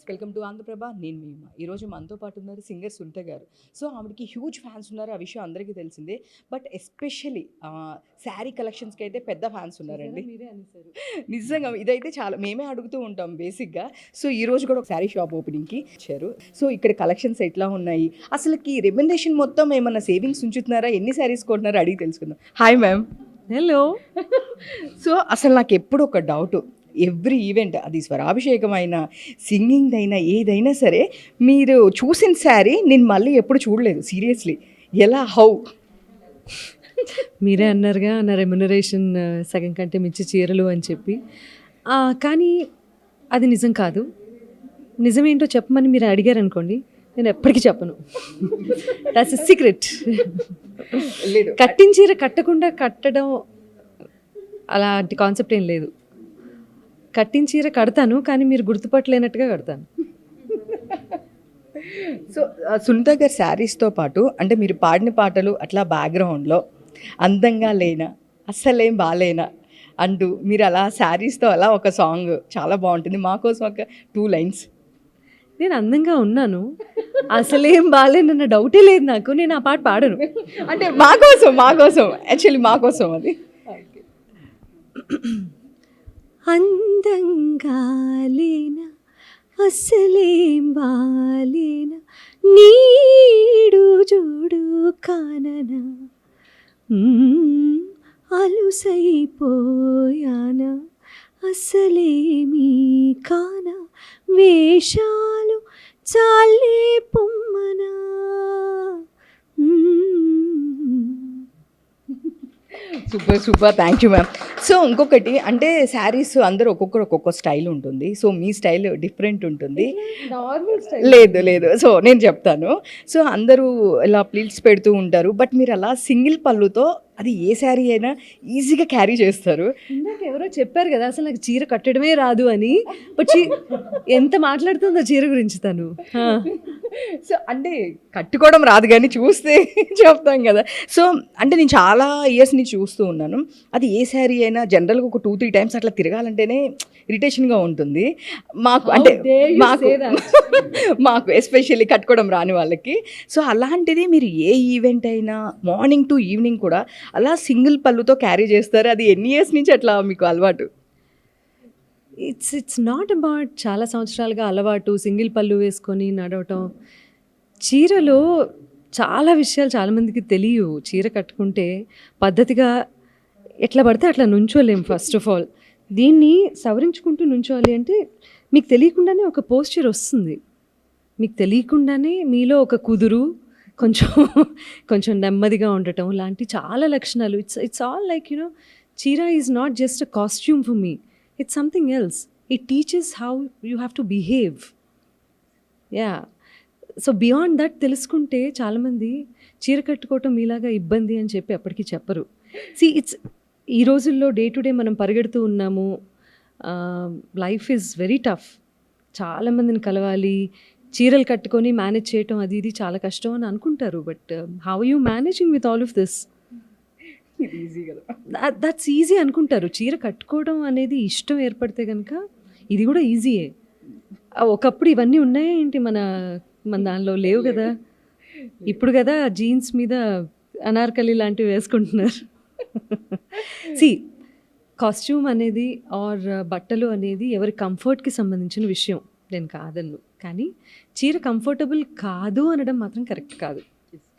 Welcome to Andhraprabha. నేను మీ ఉమా. ఈరోజు మనతో పాటు ఉన్నారు సింగర్ సునీత గారు. సో ఆవిడకి హ్యూజ్ ఫ్యాన్స్ ఉన్నారు, ఆ విషయం అందరికీ తెలిసిందే. బట్ ఎస్పెషల్లీ శారీ కలెక్షన్స్కి అయితే పెద్ద ఫ్యాన్స్ ఉన్నారండి. నిజంగా ఇదైతే చాలా మేమే అడుగుతూ ఉంటాం బేసిక్గా. సో ఈరోజు కూడా ఒక శారీ షాప్ ఓపెనింగ్కి ఇచ్చారు. సో ఇక్కడ కలెక్షన్స్ ఎట్లా ఉన్నాయి, అసలుకి రెమ్యునరేషన్ మొత్తం ఏమన్నా సేవింగ్స్ ఉంచుతున్నారా, ఎన్ని శారీస్ కొంటున్నారో అడిగి తెలుసుకుందాం. Hi ma'am. హలో. సో అసలు నాకు ఎప్పుడు ఒక డౌట్, ఎవ్రీ ఈవెంట్ అది స్వరాభిషేకం అయినా సింగింగ్ అయినా ఏదైనా సరే మీరు చూసిన శారీ నేను మళ్ళీ ఎప్పుడు చూడలేదు సీరియస్లీ. ఎలా, హౌ? మీరే అన్నారుగా నా రెమ్యునరేషన్ సగం కంటే మించి చీరలు అని చెప్పి. కానీ అది నిజం కాదు. నిజమేంటో చెప్పమని మీరు అడిగారు అనుకోండి, నేను ఎప్పటికీ చెప్పను. That's a secret. కట్టిన చీర కట్టకుండా కట్టడం అలాంటి కాన్సెప్ట్ ఏం లేదు. కట్టిన చీర కడతాను, కానీ మీరు గుర్తుపట్టలేనట్టుగా కడతాను. సో సునీత గారి శారీస్తో పాటు అంటే మీరు పాడిన పాటలు అట్లా బ్యాక్గ్రౌండ్లో అందంగా లేనా, అస్సలేం బాలేనా అంటూ మీరు అలా శారీస్తో అలా ఒక సాంగ్ చాలా బాగుంటుంది, మాకోసం ఒక 2 lines. నేను అందంగా ఉన్నాను, అసలేం బాలేనన్న డౌటే లేదు నాకు. నేను ఆ పాట పాడను. అంటే మాకోసం యాక్చువల్లీ మాకోసం అది. అందంగా లేనా, అసలేం బాలేనా, నీడు చూడు కాననా, అలుసైపోయానా, అసలేమీ కానా, వేషాలు చాలే పొమ్మనా. Super, thank you ma'am. So ఇంకొకటి అంటే శారీస్ అందరూ ఒక్కొక్క స్టైల్ ఉంటుంది. సో మీ స్టైల్ డిఫరెంట్ ఉంటుంది. లేదు సో నేను చెప్తాను. సో అందరూ ఇలా ప్లీట్స్ పెడుతూ ఉంటారు, బట్ మీరు అలా సింగిల్ పళ్ళుతో అది ఏ శారీ అయినా ఈజీగా క్యారీ చేస్తారు. ఇందాక ఎవరో చెప్పారు కదా అసలు నాకు చీర కట్టడమే రాదు అని. బట్ ఎంత మాట్లాడుతుందో చీర గురించి తను. సో అంటే కట్టుకోవడం రాదు కానీ చూస్తే చెప్తాం కదా. సో అంటే నేను చాలా ఇయర్స్ నుంచి చూస్తూ ఉన్నాను, అది ఏ శారీ అయినా జనరల్గా ఒక 2-3 times అట్లా తిరగాలంటేనే ఇరిటేషన్గా ఉంటుంది మాకు. అంటే మాకు ఎస్పెషల్లీ కట్టుకోవడం రాని వాళ్ళకి. సో అలాంటిది మీరు ఏ ఈవెంట్ అయినా మార్నింగ్ టు ఈవినింగ్ కూడా అలా సింగిల్ పళ్ళుతో క్యారీ చేస్తారు. అది ఎన్ని ఇయర్స్ నుంచి అట్లా మీకు అలవాటు? ఇట్స్ నాట్ అబౌట్ చాలా సంవత్సరాలుగా అలవాటు సింగిల్ పళ్ళు వేసుకొని నడవటం. చీరలో చాలా విషయాలు చాలామందికి తెలియవు. చీర కట్టుకుంటే పద్ధతిగా ఎట్లా పడితే అట్లా నుంచోలేం. ఫస్ట్ ఆఫ్ ఆల్ దీన్ని సవరించుకుంటూ నుంచోవాలి అంటే మీకు తెలియకుండానే ఒక పోస్చర్ వస్తుంది. మీకు తెలియకుండానే మీలో ఒక కుదురు, కొంచెం నెమ్మదిగా ఉండటం లాంటి చాలా లక్షణాలు. ఇట్స్ ఆల్ లైక్ చీర is not just a costume for me, it's something else. It teaches how you have to behave. Yeah. So beyond that తెలుసుకుంటే చాలామంది చీర కట్టుకోవటం మీలాగా ఇబ్బంది అని చెప్పి ఎప్పటికీ చెప్పరు. ఈ రోజుల్లో డే టు డే మనం పరిగెడుతూ ఉన్నాము. Life is very tough. చాలామందిని కలవాలి, చీరలు కట్టుకొని మేనేజ్ చేయటం అది ఇది చాలా కష్టం అని అనుకుంటారు. But how you managing with all of this? That's easy అనుకుంటారు. చీర కట్టుకోవడం అనేది ఇష్టం ఏర్పడితే కనుక ఇది కూడా ఈజీయే. ఒకప్పుడు ఇవన్నీ ఉన్నాయా ఏంటి? మన దానిలో లేవు కదా. ఇప్పుడు కదా జీన్స్ మీద అనార్కలి లాంటివి వేసుకుంటున్నారు. కాస్ట్యూమ్ అనేది ఆర్ బట్టలు అనేది ఎవరి కంఫర్ట్కి సంబంధించిన విషయం, నేను కాదన్ను. కానీ చీర కంఫర్టబుల్ కాదు అనడం మాత్రం కరెక్ట్ కాదు.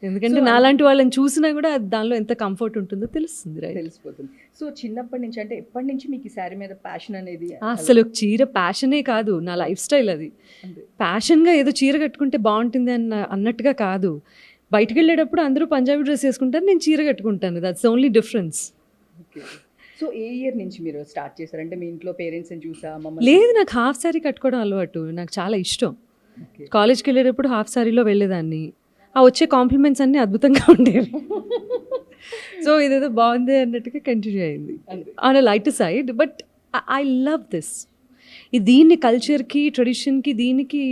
ఎందుకంటే So, నాలాంటి వాళ్ళని చూసినా కూడా అది దానిలో ఎంత కంఫర్ట్ ఉంటుందో తెలుస్తుంది, రైట్? తెలిసిపోతుంది. సో చిన్నప్పటి నుంచి అంటే ఎప్పటి నుంచి మీకు ఈ శారీ మీద ప్యాషన్ అనేది అసలు చీర ప్యాషనే కాదు, నా లైఫ్ స్టైల్ అది. అంతే. ప్యాషన్గా ఏదో చీర కట్టుకుంటే బాగుంటుంది అన్నట్టుగా కాదు. బయటకు వెళ్ళేటప్పుడు అందరూ పంజాబీ డ్రెస్ వేసుకుంటారు, నేను చీర కట్టుకుంటాను. That's only difference. Okay. So a year నుంచి మీరు స్టార్ట్ చేశారంటే మీ ఇంట్లో పేరెంట్స్ని చూసా మమ్మల్ని? లేదు, నాకు హాఫ్ శారీ కట్టుకోవడం అలవాటు, నాకు చాలా ఇష్టం. ఓకే. కాలేజ్కి వెళ్ళేటప్పుడు హాఫ్ శారీలో వెళ్ళేదాన్ని. ఆ వచ్చే కాంప్లిమెంట్స్ అన్నీ అద్భుతంగా ఉండేవి. సో ఇదేదో బాగుంది అన్నట్టుగా కంటిన్యూ అయింది అంతే. On a light side. But I love this. దీన్ని కల్చర్కి, ట్రెడిషన్కి, దీనికి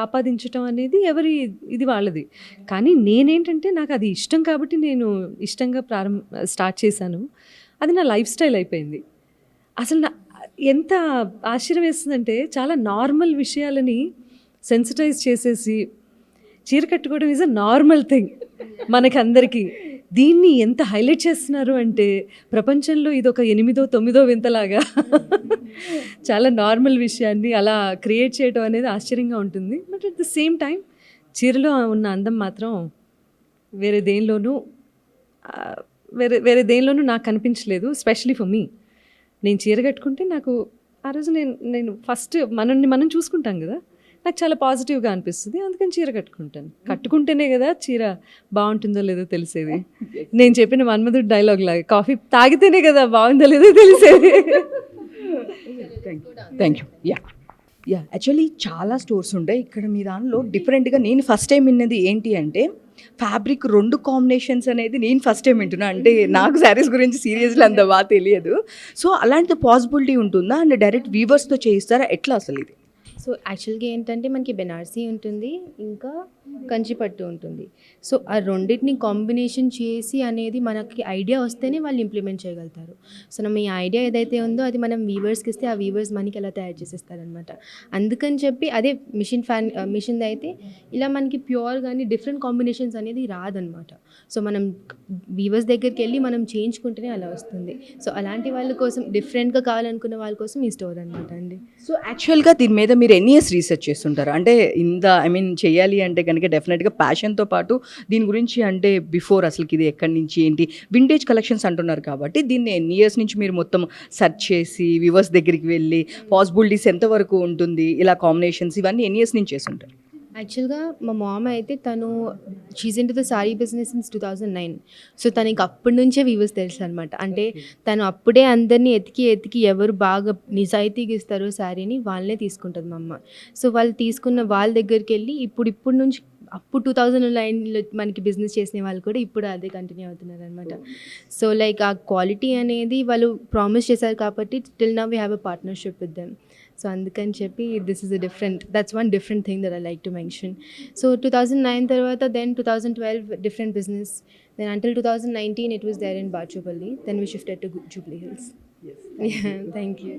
ఆపాదించటం అనేది ఎవరి ఇది వాళ్ళది. కానీ నేనేంటంటే నాకు అది ఇష్టం కాబట్టి నేను ఇష్టంగా స్టార్ట్ చేశాను. అది నా లైఫ్ స్టైల్ అయిపోయింది. అసలు ఎంత ఆశ్చర్యం వేస్తుందంటే చాలా నార్మల్ విషయాలని సెన్సిటైజ్ చేసేసి చీర కట్టుకోవడం ఈజ్ అ నార్మల్ థింగ్ మనకందరికీ. దీన్ని ఎంత హైలైట్ చేస్తున్నారు అంటే ప్రపంచంలో ఇది ఒక 8వ 9వ వింతలాగా చాలా నార్మల్ విషయాన్ని అలా క్రియేట్ చేయడం అనేది ఆశ్చర్యంగా ఉంటుంది. But at the same time చీరలో ఉన్న అందం మాత్రం వేరే దేనిలోనూ వేరే దేనిలోనూ నాకు కనిపించలేదు. Specially for me. నేను చీర కట్టుకుంటే నాకు ఆ రోజు నేను ఫస్ట్ మనం చూసుకుంటాం కదా, నాకు చాలా పాజిటివ్గా అనిపిస్తుంది. అందుకని చీర కట్టుకుంటేనే కదా చీర బాగుంటుందో లేదో తెలిసేది. నేను చెప్పిన మన్మధుడు డైలాగ్ లాగా కాఫీ తాగితేనే కదా బాగుందో లేదో తెలిసేది. Thank you. యా యాక్చువల్లీ చాలా స్టోర్స్ ఉంటాయి. ఇక్కడ మీ దానిలో డిఫరెంట్గా నేను ఫస్ట్ టైం విన్నది ఏంటి అంటే ఫ్యాబ్రిక్ 2 కాంబినేషన్స్ అనేది నేను ఫస్ట్ టైం వింటున్నా. అంటే నాకు శారీస్ గురించి సీరియస్లీ అంత బాగా తెలియదు. సో అలాంటి పాసిబిలిటీ ఉంటుందా? అండ్ డైరెక్ట్ వీవర్స్తో చేయిస్తారా? ఎట్లా అసలు ఇది? సో యాక్చువల్గా ఏంటంటే మనకి బెనారసీ ఉంటుంది, ఇంకా కంచిపట్టు ఉంటుంది. సో ఆ రెండింటిని కాంబినేషన్ చేసి అనేది మనకి ఐడియా వస్తేనే వాళ్ళు ఇంప్లిమెంట్ చేయగలుగుతారు. సో మీ ఐడియా ఏదైతే ఉందో అది మనం వీవర్స్కి ఇస్తే ఆ వీవర్స్ మనకి ఎలా తయారు చేసేస్తారనమాట. అందుకని చెప్పి అదే మిషన్ది అయితే ఇలా మనకి ప్యూర్ కానీ డిఫరెంట్ కాంబినేషన్స్ అనేది రాదనమాట. సో మనం వీవర్స్ దగ్గరికి వెళ్ళి మనం చేయించుకుంటేనే అలా వస్తుంది. సో అలాంటి వాళ్ళ కోసం, డిఫరెంట్గా కావాలనుకున్న వాళ్ళ కోసం ఈ స్టోర్ అనమాట అండి. సో యాక్చువల్గా దీని మీద మీరు ఎన్ని ఇయర్స్ రీసెర్చ్ చేస్తుంటారు? అంటే చేయాలి అంటే కనుక డెఫినెట్గా ప్యాషన్తో పాటు దీని గురించి అంటే బిఫోర్ అసలుకి ఇది ఎక్కడి నుంచి ఏంటి వింటేజ్ కలెక్షన్స్ అంటున్నారు కాబట్టి దీన్ని ఎన్ని ఇయర్స్ నుంచి మీరు మొత్తం సెర్చ్ చేసి వివర్స్ దగ్గరికి వెళ్ళి పాసిబిలిటీస్ ఎంతవరకు ఉంటుంది, ఇలా కాంబినేషన్స్ ఇవన్నీ ఎన్ని ఇయర్స్ నుంచి చేస్తుంటారు? యాక్చువల్గా మా మామ అయితే she's in to the sorry business since 2009. So తనకి అప్పటి నుంచే వీవర్స్ తెలుసు అనమాట. అంటే తను అప్పుడే అందరినీ ఎతికి ఎవరు బాగా నిజాయితీగా ఇస్తారో శారీని వాళ్ళనే తీసుకుంటుంది మా అమ్మ. సో వాళ్ళు తీసుకున్న వాళ్ళ దగ్గరికి వెళ్ళి ఇప్పుడు నుంచి అప్పుడు 2009లో మనకి బిజినెస్ చేసిన వాళ్ళు కూడా ఇప్పుడు అదే కంటిన్యూ అవుతున్నారు అనమాట. సో లైక్ ఆ క్వాలిటీ అనేది వాళ్ళు ప్రామిస్ చేశారు కాబట్టి till now we have a partnership with them. So అందుకని చెప్పి that's one different thing that I like to mention. So 2009 తర్వాత then 2012 different business. Then until 2019 it was there in Bachupalli. Then we shifted to Jubilee Hills. Yes. Yeah, thank you.